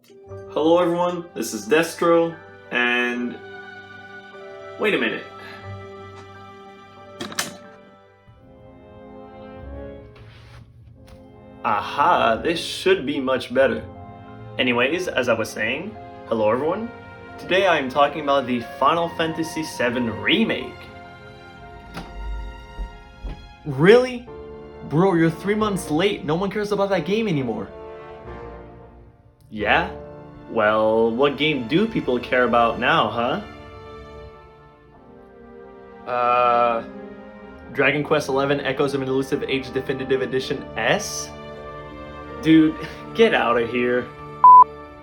Hello everyone, this is DesTr0, and wait a minute. Aha, this should be much better. Anyways, as I was saying, hello everyone. Today I am talking about the Final Fantasy VII Remake. Really? Bro, you're 3 months late. No one cares about that game anymore. Yeah? Well, what game do people care about now, huh? Dragon Quest XI Echoes of an Elusive Age Definitive Edition S? Dude, get out of here.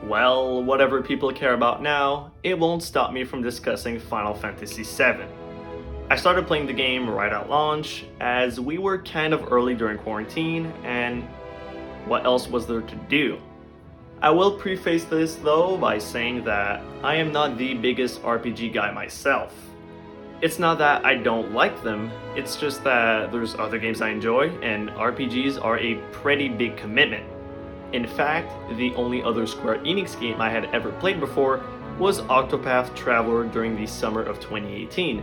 Well, whatever people care about now, it won't stop me from discussing Final Fantasy VII. I started playing the game right at launch, as we were kind of early during quarantine, and what else was there to do? I will preface this though by saying that I am not the biggest RPG guy myself. It's not that I don't like them, it's just that there's other games I enjoy, and RPGs are a pretty big commitment. In fact, the only other Square Enix game I had ever played before was Octopath Traveler during the summer of 2018.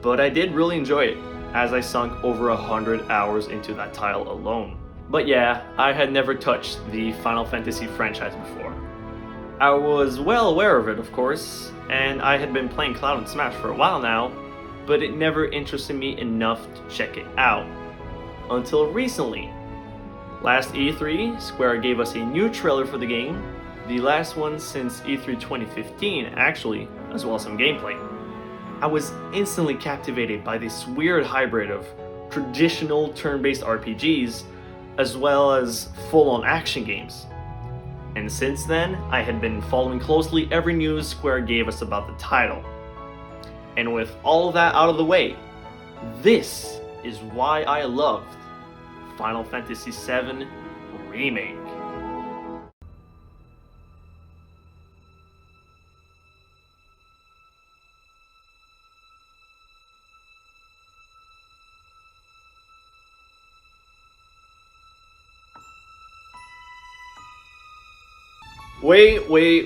But I did really enjoy it, as I sunk over 100 hours into that title alone. But yeah, I had never touched the Final Fantasy franchise before. I was well aware of it, of course, and I had been playing Cloud and Smash for a while now, but it never interested me enough to check it out. Until recently. Last E3, Square gave us a new trailer for the game, the last one since E3 2015 actually, as well as some gameplay. I was instantly captivated by this weird hybrid of traditional turn-based RPGs as well as full-on action games. And since then, I had been following closely every news Square gave us about the title. And with all that out of the way, this is why I loved Final Fantasy VII Remake.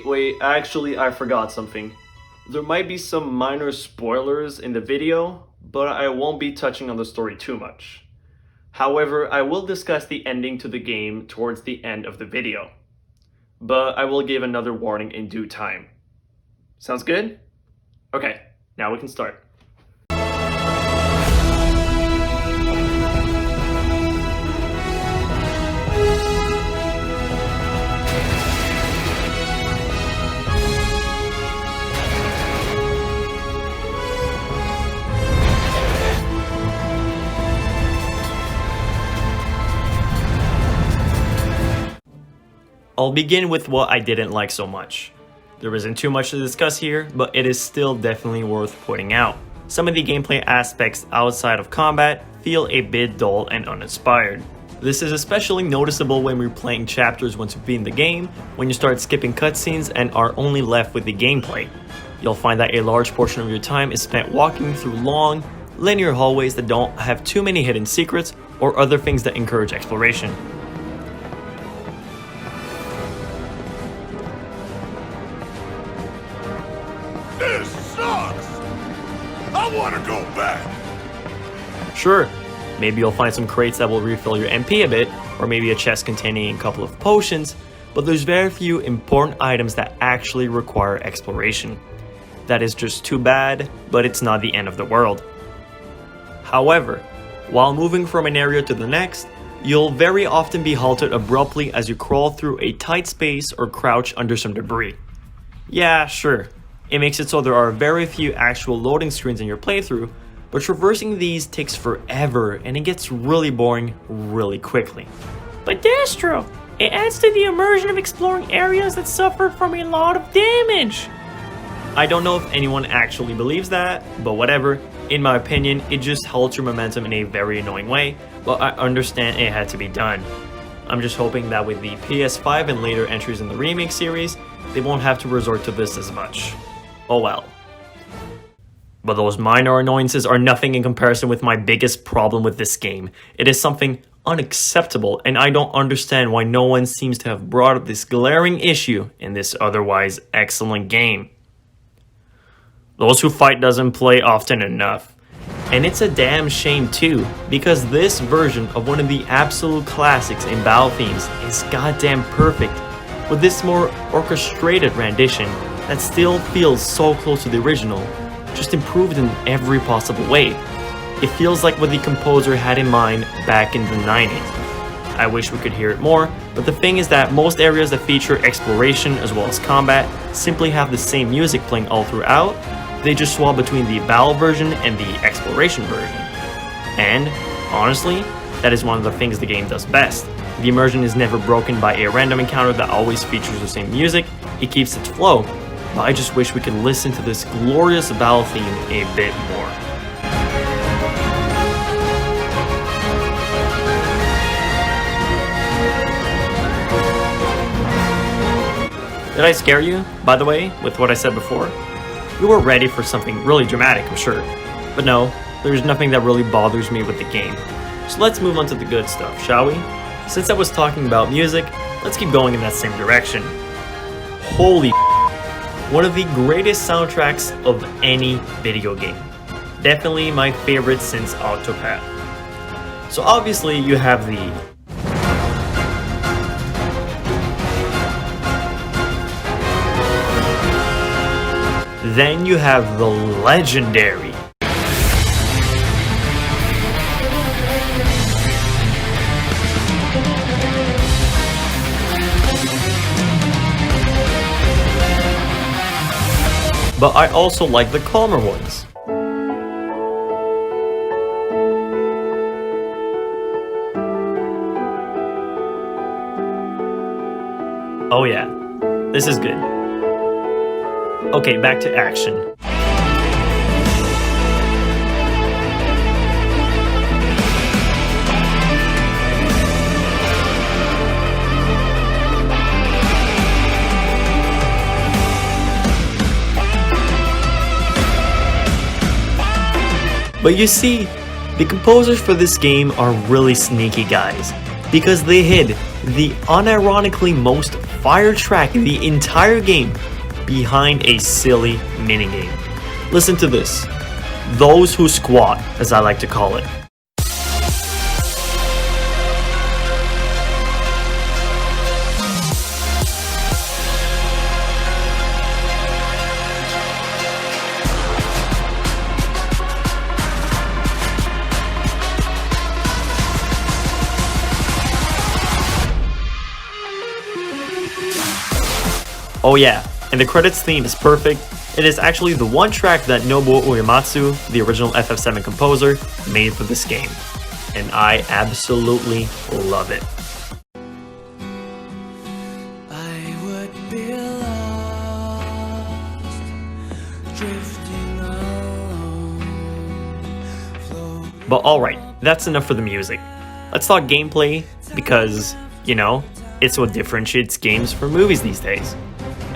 Wait, actually I forgot something. There might be some minor spoilers in the video, but I won't be touching on the story too much. However, I will discuss the ending to the game towards the end of the video. But I will give another warning in due time. Sounds good? Okay, now we can start. I'll begin with what I didn't like so much. There isn't too much to discuss here, but it is still definitely worth pointing out. Some of the gameplay aspects outside of combat feel a bit dull and uninspired. This is especially noticeable when we're playing chapters once you've beaten the game, when you start skipping cutscenes and are only left with the gameplay. You'll find that a large portion of your time is spent walking through long, linear hallways that don't have too many hidden secrets or other things that encourage exploration. This sucks! I want to go back! Sure, maybe you'll find some crates that will refill your MP a bit, or maybe a chest containing a couple of potions, but there's very few important items that actually require exploration. That is just too bad, but it's not the end of the world. However, while moving from an area to the next, you'll very often be halted abruptly as you crawl through a tight space or crouch under some debris. Yeah, sure. It makes it so there are very few actual loading screens in your playthrough, but traversing these takes forever and it gets really boring really quickly. But DesTr0, it adds to the immersion of exploring areas that suffered from a lot of damage. I don't know if anyone actually believes that, but whatever. In my opinion, it just halts your momentum in a very annoying way, but I understand it had to be done. I'm just hoping that with the PS5 and later entries in the Remake series, they won't have to resort to this as much. Oh well. But those minor annoyances are nothing in comparison with my biggest problem with this game. It is something unacceptable, and I don't understand why no one seems to have brought up this glaring issue in this otherwise excellent game. Those Who Fight doesn't play often enough. And it's a damn shame too, because this version of one of the absolute classics in battle themes is goddamn perfect, with this more orchestrated rendition that still feels so close to the original, just improved in every possible way. It feels like what the composer had in mind back in the 90s. I wish we could hear it more, but the thing is that most areas that feature exploration as well as combat simply have the same music playing all throughout. They just swap between the battle version and the exploration version. And, honestly, that is one of the things the game does best. The immersion is never broken by a random encounter that always features the same music, it keeps its flow, but I just wish we could listen to this glorious battle theme a bit more. Did I scare you, by the way, with what I said before? You were ready for something really dramatic, I'm sure. But no, there's nothing that really bothers me with the game. So let's move on to the good stuff, shall we? Since I was talking about music, let's keep going in that same direction. Holy one of the greatest soundtracks of any video game. Definitely my favorite since Octopath. So obviously you have the then you have the legendary but I also like the calmer ones. Oh yeah, this is good. Okay, back to action. But you see, the composers for this game are really sneaky guys, because they hid the unironically most fire track in the entire game behind a silly minigame. Listen to this. Those Who Squat, as I like to call it. Oh yeah, and the credits theme is perfect. It is actually the one track that Nobuo Uematsu, the original FF7 composer, made for this game. And I absolutely love it. I would be lost, drifting alone, But alright, that's enough for the music. Let's talk gameplay, because, you know, it's what differentiates games from movies these days.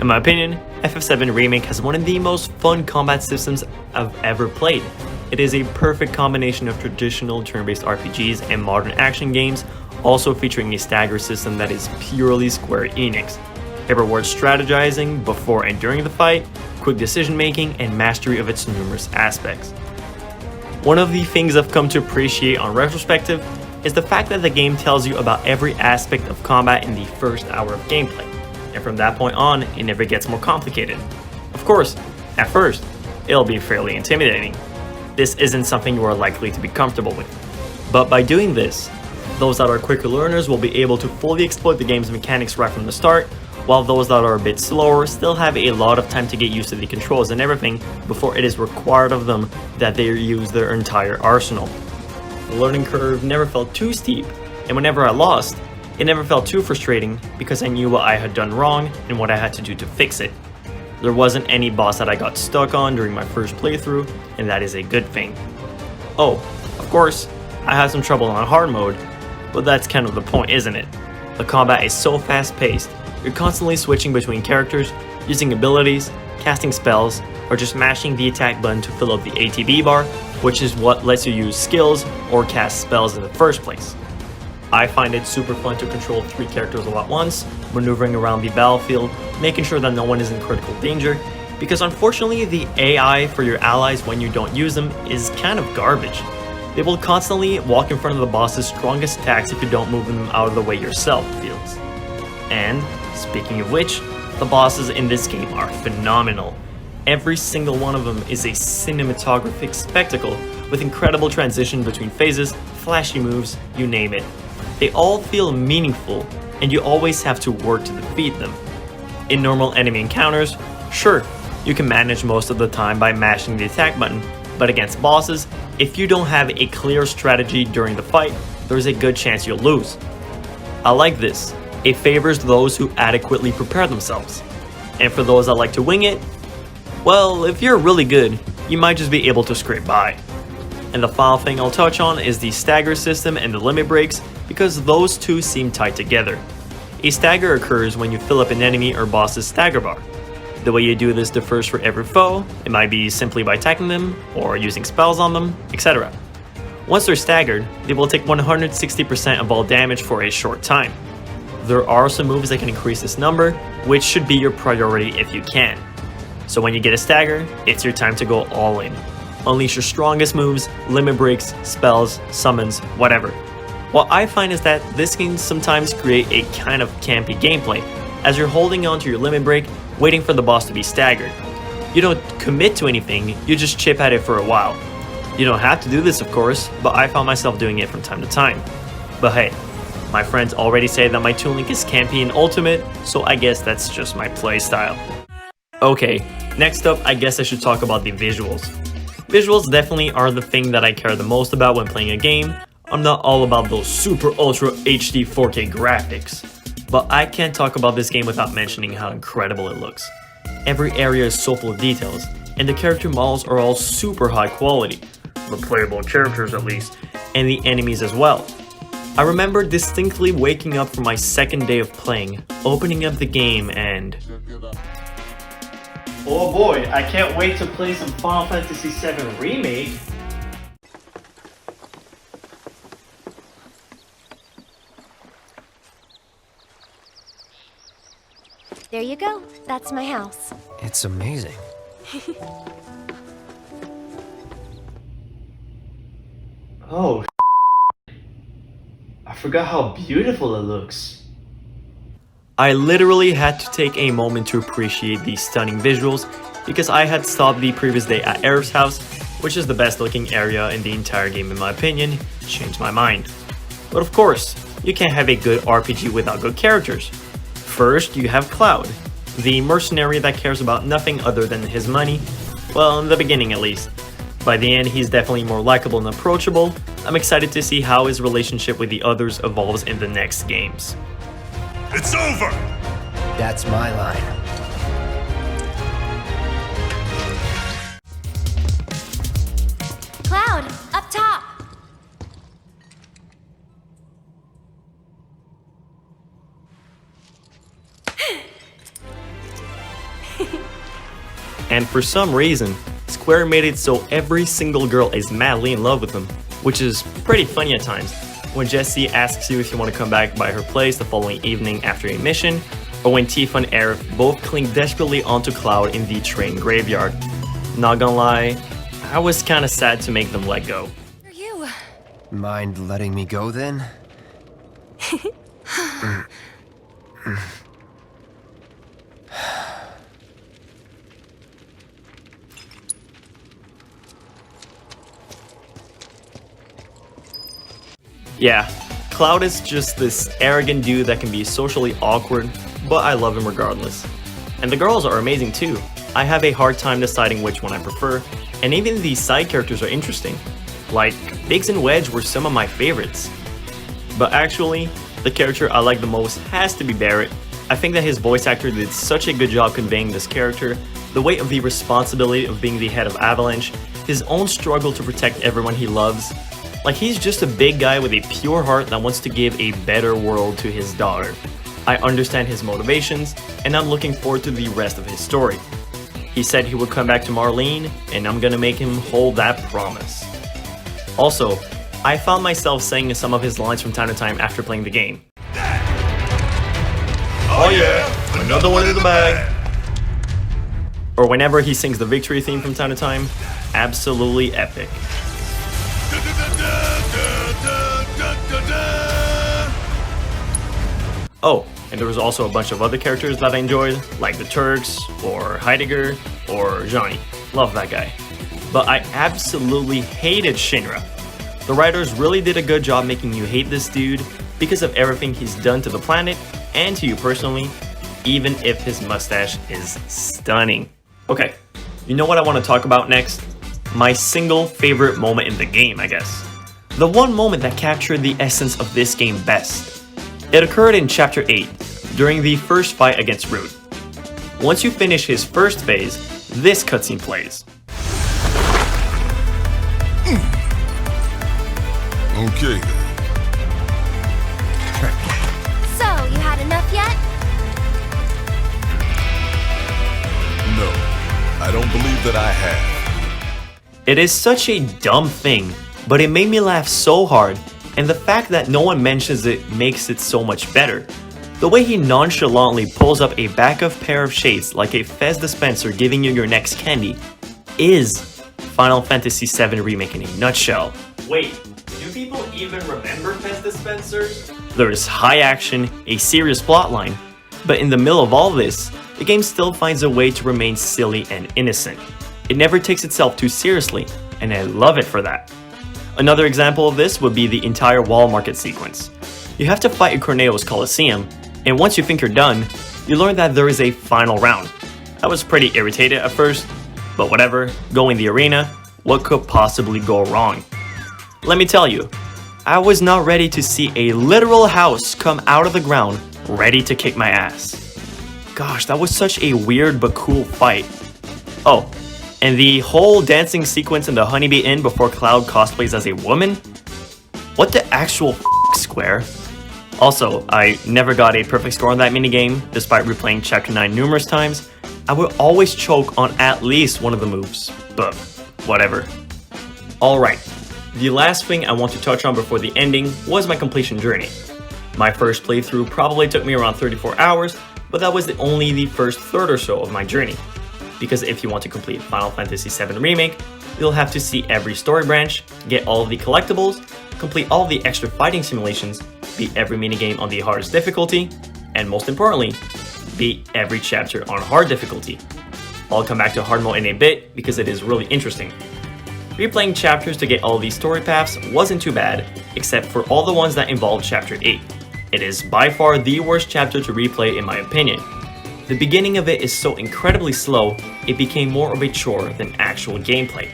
In my opinion, FF7 Remake has one of the most fun combat systems I've ever played. It is a perfect combination of traditional turn-based RPGs and modern action games, also featuring a stagger system that is purely Square Enix. It rewards strategizing before and during the fight, quick decision making, and mastery of its numerous aspects. One of the things I've come to appreciate on retrospective is the fact that the game tells you about every aspect of combat in the first hour of gameplay. And from that point on, it never gets more complicated. Of course, at first, it'll be fairly intimidating. This isn't something you are likely to be comfortable with. But by doing this, those that are quicker learners will be able to fully exploit the game's mechanics right from the start, while those that are a bit slower still have a lot of time to get used to the controls and everything before it is required of them that they use their entire arsenal. The learning curve never felt too steep, and whenever I lost, it never felt too frustrating because I knew what I had done wrong and what I had to do to fix it. There wasn't any boss that I got stuck on during my first playthrough, and that is a good thing. Oh, of course, I had some trouble on hard mode, but that's kind of the point, isn't it? The combat is so fast paced, you're constantly switching between characters, using abilities, casting spells, or just mashing the attack button to fill up the ATB bar, which is what lets you use skills or cast spells in the first place. I find it super fun to control 3 characters all at once, maneuvering around the battlefield, making sure that no one is in critical danger, because unfortunately the AI for your allies when you don't use them is kind of garbage. They will constantly walk in front of the boss's strongest attacks if you don't move them out of the way yourself, it feels. And, speaking of which, the bosses in this game are phenomenal. Every single one of them is a cinematographic spectacle with incredible transition between phases, flashy moves, you name it. They all feel meaningful, and you always have to work to defeat them. In normal enemy encounters, sure, you can manage most of the time by mashing the attack button, but against bosses, if you don't have a clear strategy during the fight, there's a good chance you'll lose. I like this. It favors those who adequately prepare themselves. And for those that like to wing it, well, if you're really good, you might just be able to scrape by. And the final thing I'll touch on is the stagger system and the limit breaks, because those two seem tied together. A stagger occurs when you fill up an enemy or boss's stagger bar. The way you do this differs for every foe. It might be simply by attacking them, or using spells on them, etc. Once they're staggered, they will take 160% of all damage for a short time. There are some moves that can increase this number, which should be your priority if you can. So when you get a stagger, it's your time to go all in. Unleash your strongest moves, limit breaks, spells, summons, whatever. What I find is that this can sometimes create a kind of campy gameplay, as you're holding on to your limit break, waiting for the boss to be staggered. You don't commit to anything, you just chip at it for a while. You don't have to do this of course, but I found myself doing it from time to time. But hey, my friends already say that my Toon Link is campy and ultimate, so I guess that's just my playstyle. Okay, next up I guess I should talk about the visuals. Visuals definitely are the thing that I care the most about when playing a game. I'm not all about those super ultra HD 4K graphics. But I can't talk about this game without mentioning how incredible it looks. Every area is so full of details, and the character models are all super high quality. The playable characters at least, and the enemies as well. I remember distinctly waking up from my second day of playing, opening up the game and... oh boy, I can't wait to play some Final Fantasy VII Remake. There you go. That's my house. It's amazing. Oh, I forgot how beautiful it looks. I literally had to take a moment to appreciate these stunning visuals because I had stopped the previous day at Aerith's house, which is the best looking area in the entire game in my opinion, changed my mind. But of course, you can't have a good RPG without good characters. First, you have Cloud, the mercenary that cares about nothing other than his money, well, in the beginning at least. By the end, he's definitely more likable and approachable. I'm excited to see how his relationship with the others evolves in the next games. It's over! That's my line. Cloud, up top! And for some reason, Square made it so every single girl is madly in love with him, which is pretty funny at times. When Jessie asks you if you want to come back by her place the following evening after a mission, or when Tifa and Aerith both cling desperately onto Cloud in the train graveyard. Not gonna lie, I was kinda sad to make them let go. Are you? Mind letting me go then? Yeah, Cloud is just this arrogant dude that can be socially awkward, but I love him regardless. And the girls are amazing too. I have a hard time deciding which one I prefer, and even the side characters are interesting. Like, Biggs and Wedge were some of my favorites. But actually, the character I like the most has to be Barrett. I think that his voice actor did such a good job conveying this character, the weight of the responsibility of being the head of Avalanche, his own struggle to protect everyone he loves. Like, he's just a big guy with a pure heart that wants to give a better world to his daughter. I understand his motivations, and I'm looking forward to the rest of his story. He said he would come back to Marlene, and I'm gonna make him hold that promise. Also, I found myself saying some of his lines from time to time after playing the game. Oh yeah, another one in the bag. Or whenever he sings the victory theme from time to time, absolutely epic. Oh, and there was also a bunch of other characters that I enjoyed, like the Turks, or Heidegger, or Johnny. Love that guy. But I absolutely hated Shinra. The writers really did a good job making you hate this dude because of everything he's done to the planet and to you personally, even if his mustache is stunning. Okay, you know what I want to talk about next? My single favorite moment in the game, I guess. The one moment that captured the essence of this game best. It occurred in Chapter 8, during the first fight against Root. Once you finish his first phase, this cutscene plays. Okay. So, you had enough yet? No, I don't believe that I have. It is such a dumb thing, but it made me laugh so hard, and the fact that no one mentions it makes it so much better. The way he nonchalantly pulls up a backup pair of shades like a Fez dispenser giving you your next candy is Final Fantasy VII Remake in a nutshell. Wait, do people even remember Fez dispensers? There's high action, a serious plotline, but in the middle of all this, the game still finds a way to remain silly and innocent. It never takes itself too seriously, and I love it for that. Another example of this would be the entire wall market sequence. You have to fight a Corneo's Coliseum, and once you think you're done, you learn that there is a final round. I was pretty irritated at first, but whatever, go in the arena, what could possibly go wrong? Let me tell you, I was not ready to see a literal house come out of the ground, ready to kick my ass. Gosh, that was such a weird but cool fight. Oh, and the whole dancing sequence in the Honeybee Inn before Cloud cosplays as a woman? What the actual Square? Also, I never got a perfect score on that minigame, despite replaying Chapter 9 numerous times. I would always choke on at least one of the moves, but whatever. Alright, the last thing I want to touch on before the ending was my completion journey. My first playthrough probably took me around 34 hours, but that was only the first third or so of my journey. Because if you want to complete Final Fantasy VII Remake, you'll have to see every story branch, get all of the collectibles, complete all the extra fighting simulations, beat every minigame on the hardest difficulty, and most importantly, beat every chapter on hard difficulty. I'll come back to hard mode in a bit because it is really interesting. Replaying chapters to get all these story paths wasn't too bad, except for all the ones that involved Chapter 8. It is by far the worst chapter to replay in my opinion. The beginning of it is so incredibly slow, it became more of a chore than actual gameplay.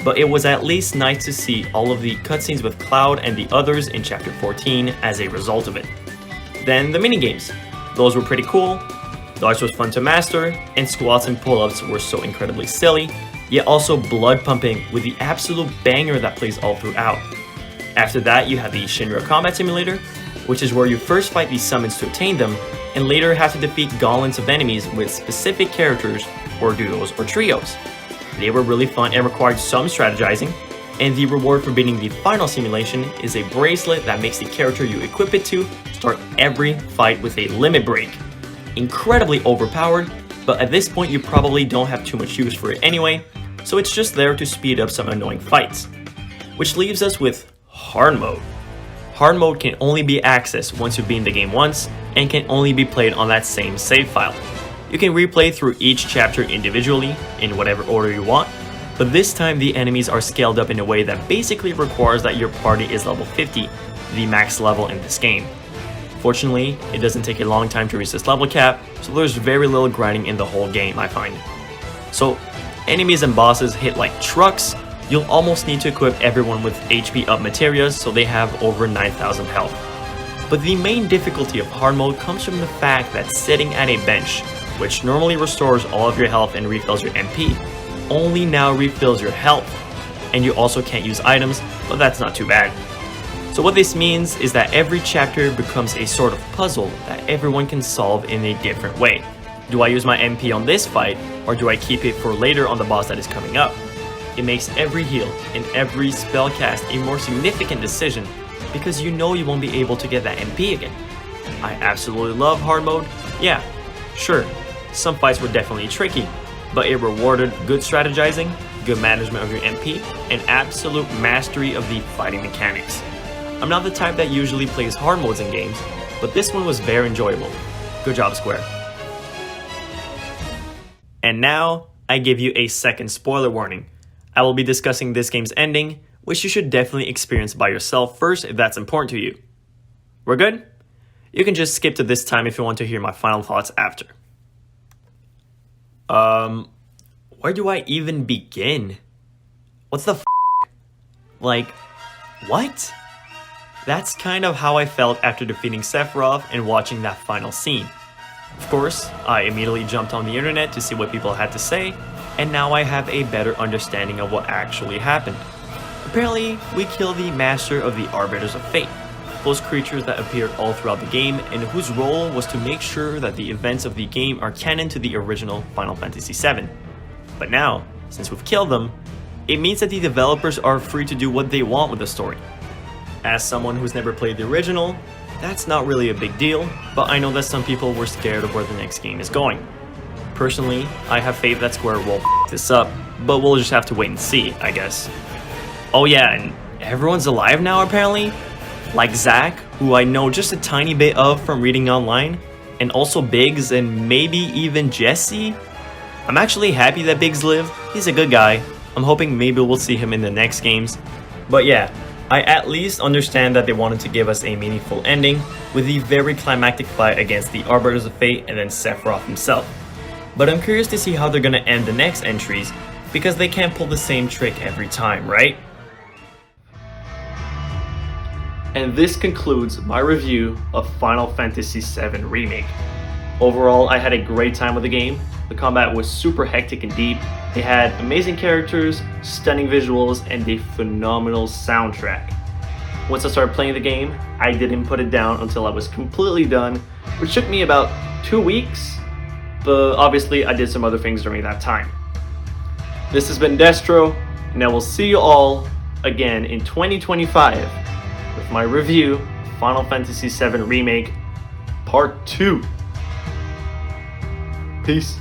But it was at least nice to see all of the cutscenes with Cloud and the others in Chapter 14 as a result of it. Then the minigames. Those were pretty cool, dodge was fun to master, and squats and pull-ups were so incredibly silly, yet also blood pumping with the absolute banger that plays all throughout. After that you have the Shinra Combat Simulator, which is where you first fight these summons to obtain them, and later have to defeat gauntlets of enemies with specific characters or duos or trios. They were really fun and required some strategizing, and the reward for beating the final simulation is a bracelet that makes the character you equip it to start every fight with a limit break. Incredibly overpowered, but at this point you probably don't have too much use for it anyway, so it's just there to speed up some annoying fights. Which leaves us with hard mode. Hard mode can only be accessed once you've beaten the game once, and can only be played on that same save file. You can replay through each chapter individually, in whatever order you want, but this time the enemies are scaled up in a way that basically requires that your party is level 50, the max level in this game. Fortunately, it doesn't take a long time to reach this level cap, so there's very little grinding in the whole game, I find. So, enemies and bosses hit like trucks. You'll almost need to equip everyone with HP up materials so they have over 9,000 health. But the main difficulty of hard mode comes from the fact that sitting at a bench, which normally restores all of your health and refills your MP, only now refills your health, and you also can't use items, but that's not too bad. So what this means is that every chapter becomes a sort of puzzle that everyone can solve in a different way. Do I use my MP on this fight, or do I keep it for later on the boss that is coming up? It makes every heal and every spell cast a more significant decision because you know you won't be able to get that MP again. I absolutely love hard mode. Yeah, sure, some fights were definitely tricky, but it rewarded good strategizing, good management of your MP, and absolute mastery of the fighting mechanics. I'm not the type that usually plays hard modes in games, but this one was very enjoyable. Good job, Square. And now, I give you a second spoiler warning. I will be discussing this game's ending, which you should definitely experience by yourself first if that's important to you. We're good? You can just skip to this time if you want to hear my final thoughts after. Where do I even begin? What's the Like, what? That's kind of how I felt after defeating Sephiroth and watching that final scene. Of course, I immediately jumped on the internet to see what people had to say, and now I have a better understanding of what actually happened. Apparently, we killed the Master of the Arbiters of Fate, those creatures that appeared all throughout the game and whose role was to make sure that the events of the game are canon to the original Final Fantasy VII. But now, since we've killed them, it means that the developers are free to do what they want with the story. As someone who's never played the original, that's not really a big deal, but I know that some people were scared of where the next game is going. Personally, I have faith that Square will f this up, but we'll just have to wait and see, I guess. Oh yeah, and everyone's alive now apparently? Like Zack, who I know just a tiny bit of from reading online, and also Biggs and maybe even Jesse? I'm actually happy that Biggs lived, he's a good guy. I'm hoping maybe we'll see him in the next games. But yeah, I at least understand that they wanted to give us a meaningful ending with the very climactic fight against the Arbiters of Fate and then Sephiroth himself. But I'm curious to see how they're gonna end the next entries because they can't pull the same trick every time, right? And this concludes my review of Final Fantasy VII Remake. Overall, I had a great time with the game. The combat was super hectic and deep. It had amazing characters, stunning visuals, and a phenomenal soundtrack. Once I started playing the game, I didn't put it down until I was completely done, which took me about 2 weeks, but obviously I did some other things during that time. This has been DesTr0, and I will see you all again in 2025 with my review of Final Fantasy VII Remake Part 2. Peace.